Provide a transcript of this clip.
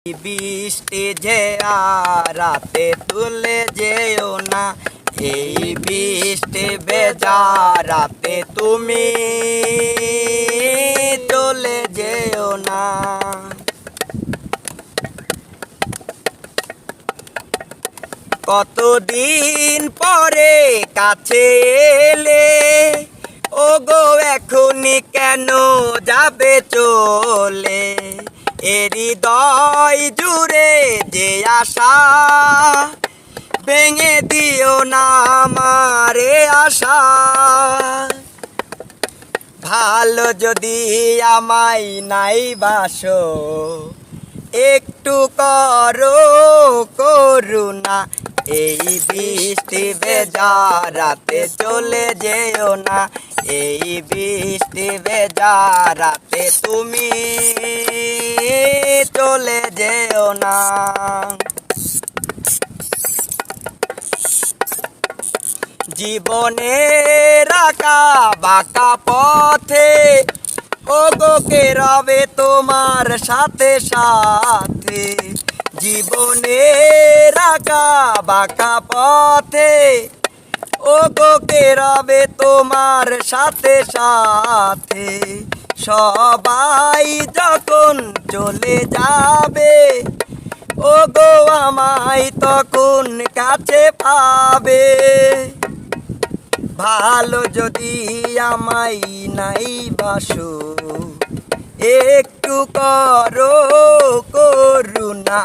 বৃষ্টি যে রাতে তুলে যেও না, এই বৃষ্টি ভেজা রাতে তুমি চলে যেও না। কতদিন পরে কাছে এলে, ও গো এখনই কেন যাবে চলে? হৃদয় জুড়ে যে আশা, ভেঙে দিও না আমারে আশা। ভালো যদি আমায় নাই বাসো, একটু করো করুণা। এই বৃষ্টি ভেজা রাতে চলে যেও না, এই বৃষ্টি ভেজা রাতে তুমি চলে যেও না। জীবনের আঁকা বাঁকা পথে, ও গো কে রবে তোমার সাথে সাথে? জীবনের আঁকা বাঁকা পথে, ও গো কে রবে তোমার সাথে সাথে? সবাই যখন চলে যাবে, ও গো আমায় তখন কাছে পাবে। ভালো যদি আমায় নাই বাসো, একটু করো করুণা।